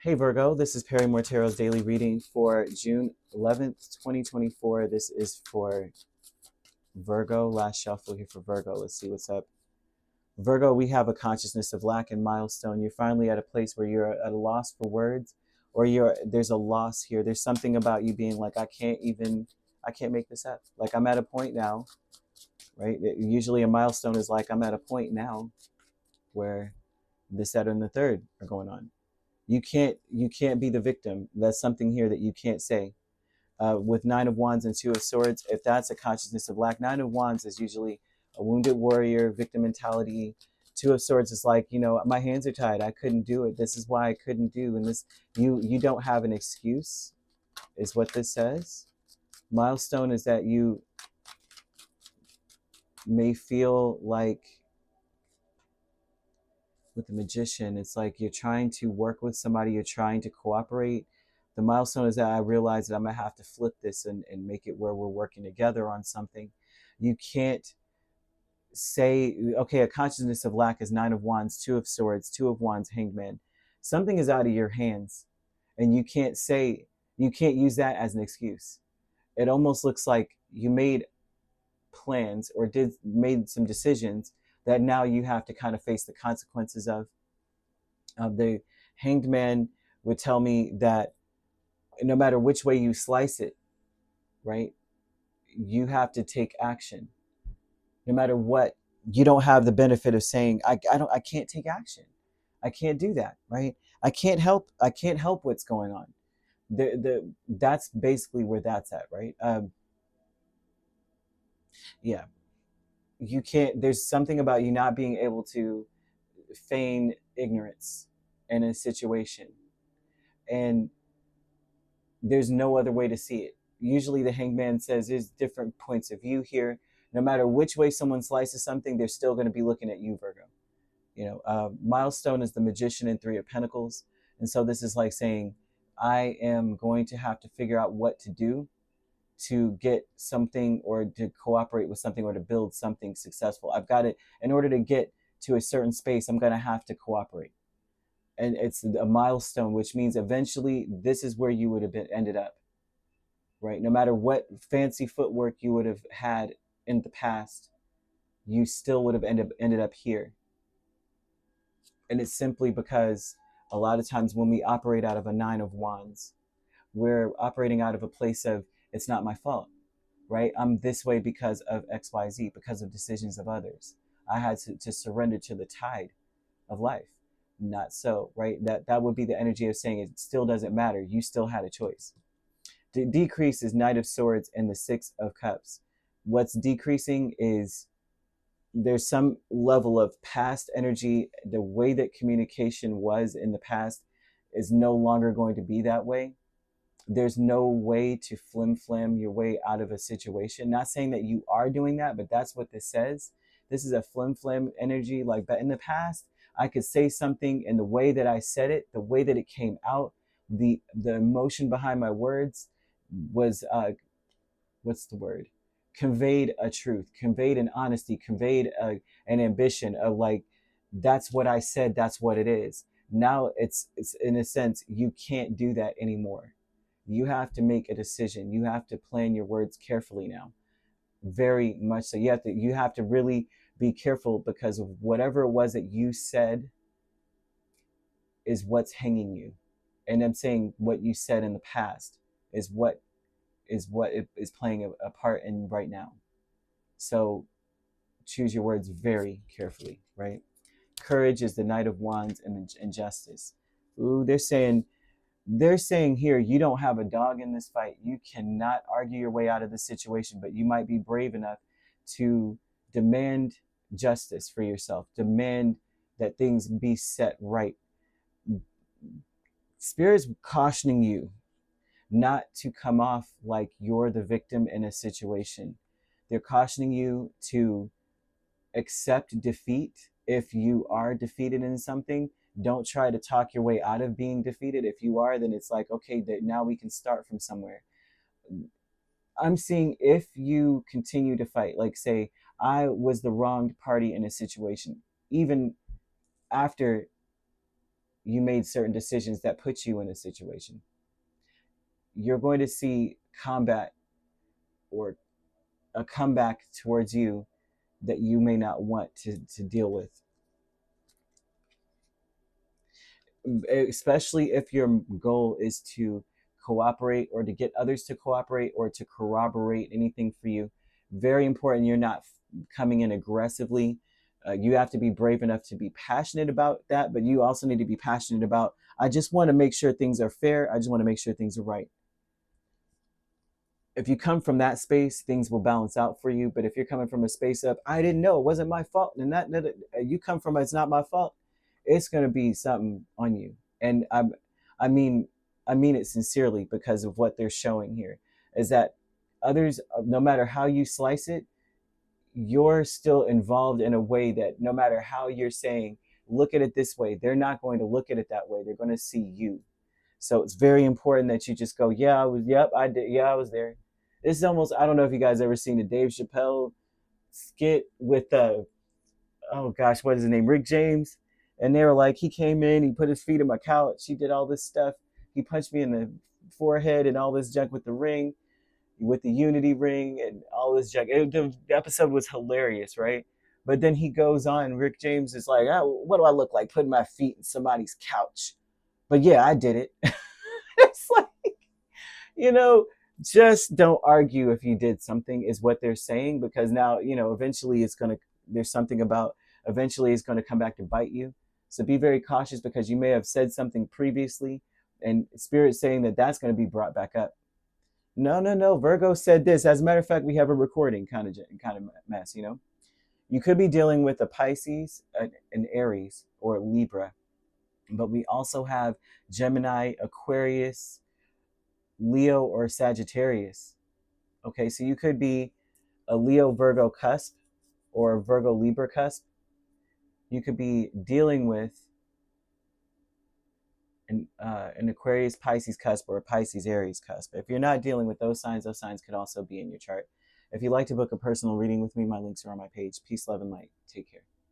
Hey Virgo, this is Perrymore Tarot's daily reading for June 11th, 2024. This is for Virgo. Last shuffle here for Virgo. Let's see what's up. Virgo, we have a consciousness of lack and milestone. You're finally at a place where you're at a loss for words, or there's a loss here. There's something about you being like, I can't make this up. Like, I'm at a point now, right? Usually a milestone is like, I'm at a point now where the Saturn and the third are going on. You can't be the victim. That's something here that you can't say. With Nine of Wands and Two of Swords, if that's a consciousness of lack, Nine of Wands is usually a wounded warrior, victim mentality. Two of Swords is like, my hands are tied. I couldn't do it. This is why I couldn't do. And this, you don't have an excuse, is what this says. Milestone is that you may feel like, with the Magician, it's like you're trying to work with somebody, you're trying to cooperate. The milestone is that I realize that I'm gonna have to flip this and make it where we're working together on something. You can't say, okay, a consciousness of lack is Nine of Wands, Two of Swords, Two of Wands, Hanged Man. Something is out of your hands, and you can't use that as an excuse. It almost looks like you made plans or made some decisions that now you have to kind of face the consequences of. The Hanged Man would tell me that no matter which way you slice it, right, you have to take action. No matter what, you don't have the benefit of saying, I can't take action. I can't do that, right? I can't help what's going on. That's basically where that's at, right? Yeah. You can't, there's something about you not being able to feign ignorance in a situation, and there's no other way to see it. Usually the Hanged Man says there's different points of view here. No matter which way someone slices something, they're still going to be looking at you, Virgo. Milestone is the Magician in Three of Pentacles, and so this is like saying, I am going to have to figure out what to do to get something, or to cooperate with something, or to build something successful. I've got it. In order to get to a certain space, I'm going to have to cooperate. And it's a milestone, which means eventually this is where you would have ended up, right? No matter what fancy footwork you would have had in the past, you still would have ended up here. And it's simply because a lot of times when we operate out of a Nine of Wands, we're operating out of a place of, it's not my fault, right? I'm this way because of XYZ, because of decisions of others. I had to surrender to the tide of life. Not so, right? That would be the energy of saying it still doesn't matter. You still had a choice. Decrease is Knight of Swords and the Six of Cups. What's decreasing is there's some level of past energy. The way that communication was in the past is no longer going to be that way. There's no way to flim your way out of a situation. Not saying that you are doing that, but that's what this says. This is a flim energy. Like, but in the past, I could say something, and the way that I said it, the way that it came out, the emotion behind my words was what's the word? Conveyed a truth, conveyed an honesty, conveyed an ambition of like, that's what I said, that's what it is. Now it's in a sense, you can't do that anymore. You have to make a decision. You have to plan your words carefully now. Very much so. You have to really be careful, because of whatever it was that you said is what's hanging you. And I'm saying what you said in the past is what is playing a part in right now. So choose your words very carefully, right? Courage is the Knight of Wands and Justice. Ooh, they're saying here, you don't have a dog in this fight. You cannot argue your way out of this situation, but you might be brave enough to demand justice for yourself, demand that things be set right. Spirit's cautioning you not to come off like you're the victim in a situation. They're cautioning you to accept defeat. If you are defeated in something, don't try to talk your way out of being defeated. If you are, then it's like, okay, now we can start from somewhere. I'm seeing, if you continue to fight, like say, I was the wronged party in a situation, even after you made certain decisions that put you in a situation. You're going to see combat or a comeback towards you that you may not want to deal with. Especially if your goal is to cooperate or to get others to cooperate or to corroborate anything for you. Very important you're not coming in aggressively. You have to be brave enough to be passionate about that, but you also need to be passionate about, I just want to make sure things are fair. I just want to make sure things are right. If you come from that space, things will balance out for you. But if you're coming from a space of, I didn't know, it wasn't my fault, and that you come from, it's not my fault, it's going to be something on you. And I mean it sincerely, because of what they're showing here is that others, no matter how you slice it, you're still involved in a way that no matter how you're saying, look at it this way, they're not going to look at it that way. They're going to see you. So it's very important that you just go, yeah, I was, yep, I did. Yeah, I was there. This is almost, I don't know if you guys ever seen the Dave Chappelle skit with, oh gosh, what is his name? Rick James. And they were like, he came in, he put his feet on my couch, he did all this stuff. He punched me in the forehead and all this junk with the ring, with the unity ring and all this junk. The episode was hilarious, right? But then he goes on, Rick James is like, oh, what do I look like putting my feet in somebody's couch? But yeah, I did it. It's like, just don't argue if you did something, is what they're saying, because now, eventually there's something about, eventually it's going to come back to bite you. So be very cautious, because you may have said something previously and Spirit's saying that that's going to be brought back up. No, Virgo said this. As a matter of fact, we have a recording kind of mess, You could be dealing with a Pisces, an Aries, or a Libra. But we also have Gemini, Aquarius, Leo, or Sagittarius. Okay, so you could be a Leo Virgo cusp or a Virgo Libra cusp. You could be dealing with an Aquarius Pisces cusp or a Pisces Aries cusp. If you're not dealing with those signs could also be in your chart. If you'd like to book a personal reading with me, my links are on my page. Peace, love, and light. Take care.